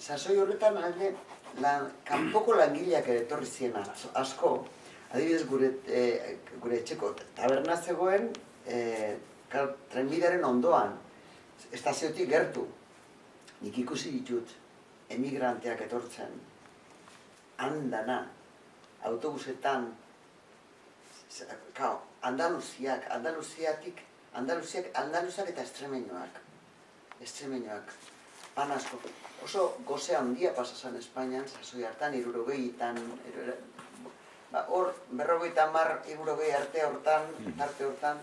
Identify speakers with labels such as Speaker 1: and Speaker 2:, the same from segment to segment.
Speaker 1: sasoi horretan kanpoko langileak ere etorri ziren asko, adibidez gure etxeko taberna zegoen trenbidearen ondoan, estaziotik gertu. Nik ikusi ditut emigranteak etortzen, handana, autobusetan, Andaluziak eta estremeñoak, pan asko. Oso goze handia pasazan Espainian, sasoi hartan, 60etan, hor, 50-60 arte hortan,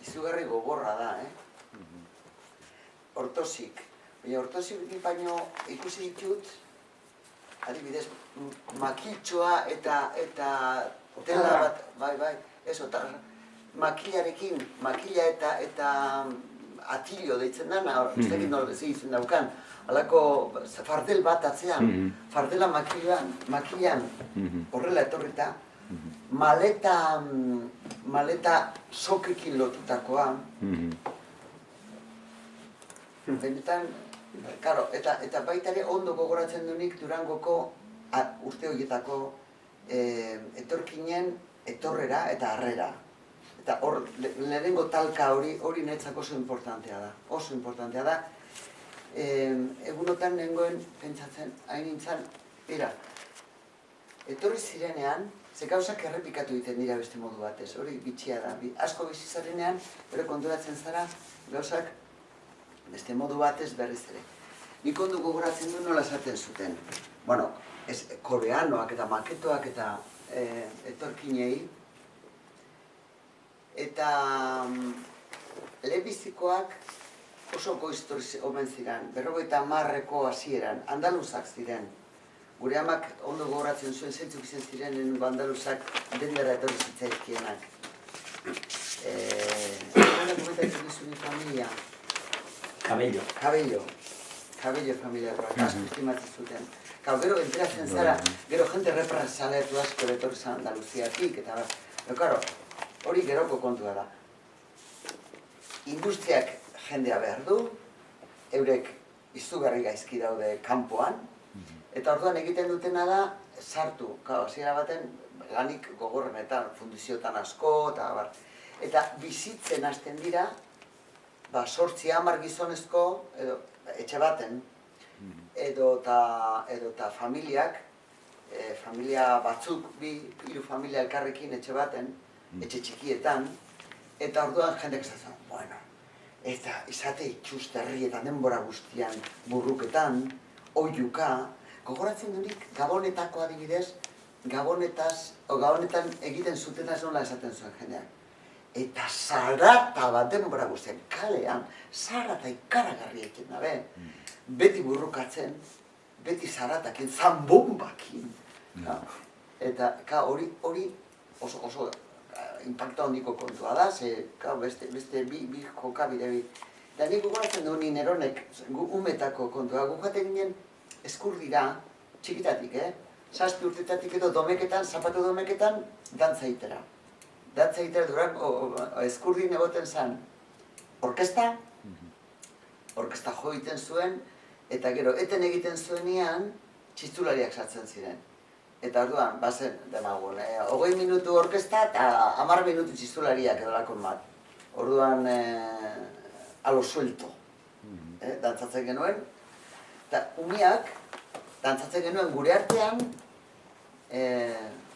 Speaker 1: izugarri gogorra da, Hortosik. Baina hortosik baino ikusi ditut, adibidez, makiltxoa eta tela bat, bai, makila eta atillo deitzen dena, ez dakit nola zehitzen daukan, halako fardel bat atzean, fardela makilan horrela etorrita, maleta sokekin lotutakoa, benetan, eta baita ere ondo gogoratzen dunik Durangoko urte horietako etorkinen etorrera eta harrera. Eta hor, lehenengo talka hori netzako oso importantea da. Egunotan nengoen pentsatzen, hain nintzen, etorri zirenean, ze gauzak errepikatu egiten dira beste modu batez, hori bitxia da. Asko bizizarenean, bere konturatzen zara, gauzak beste modu batez berriz ere. Nik ondo gogoratzen du nola esaten zuten. Bueno, koreanoak eta maketoak eta etorkinei, eta lehenbizikoak oso goiztor omen ziren, 50ko hasieran, andaluzak ziren. Gure amak ondo gogoratzen zuen zeintzuk izan ziren andaluzak dendara etorri zitzaizkienak. Gana komentatzen dizun familia. Cabello familiakoak, asko estimatzen zuten. Gero enteratzen zara, gero jente represaletu asko etorri zen Andaluziatik, eta karo, hori geroko kontua da. Industriak jendea behar du, eurek izugarri gaizki daude kanpoan, eta orduan egiten dutena da sartu, hasiera baten lanik gogorrenetan, fundiziotan asko, eta bizitzen hasten dira, 8-10 gizonezko, etxe baten, edo eta familiak, familia batzuk, 3 familia elkarrekin etxe baten, etxe txikietan, eta orduan jendek esatzen, bueno, eta izate itxusterri eta denbora guztian burruketan, oiuka, gogoratzen dunik Gabonetako adibidez, Gabonetan egiten zutenaz nola esaten zuen jendeak. Eta zarata bat denbora guztian, kalean, zarata ikaragarri eken dabe. Beti burrukatzen, beti zaratakin, zambombakin. Eta hori oso impacta handiko kontua da, ze beste bi jokabide bi. Eta nik gogoratzen du ni neronek, umetako kontua, gukaten ginen Eskurdira, txikitatik, 7 urtetatik edo domeketan, zapatu domeketan, dantza itera. Dantza itera Durango, Eskurdin egoten zen orkesta jo egiten zuen, eta gero, eten egiten zuenean, txistulariak sartzen ziren. Eta orduan, bazen, demagun, 20 minutu orkesta eta 10 minutu txistulariak edolakon bat. Orduan, alo suelto, dantzatzen genuen. Eta umiak, dantzatzen genuen gure artean,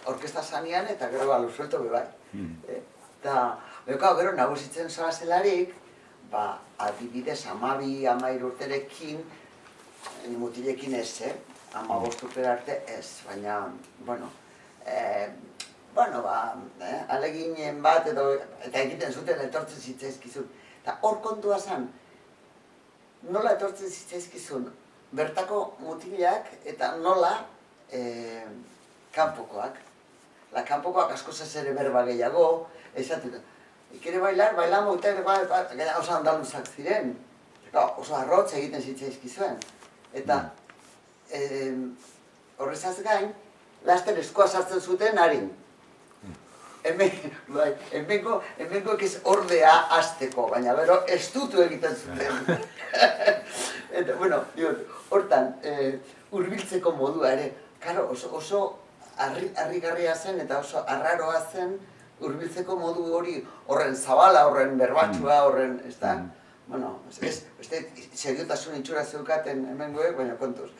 Speaker 1: orkesta zanean eta gero alo suelto bebai. Eta, gero nagusitzen zoa zelarik, adibidez 12-13 urterekin, mutilekin ez, 15 urtera arte ez, baina, aleginen bat eta egiten zuten etortzen zitzaizkizun. Eta hor kontua zen, nola etortzen zitzaizkizun, bertako mutilak eta nola kanpokoak. Kanpokoak asko ere berba gehiago, esaten, ikere bailar, bailamo, eta oso andaluzak ziren. Oso arrotz egiten zitzaizkizuen. Eta horrezaz gain, laster eskoa sartzen zuten harin. Hemengo ekiz ordea azteko, baina bero estutu egiten zuten. Eta, bueno, hortan, hurbiltzeko modua ere, karo, oso harrigarria zen eta oso arraroa zen hurbiltzeko modu hori, horren zabala, horren berbatsua, horren, ez da? Bueno, seriotasun itxura zeukaten hemengoek, baina kontuz.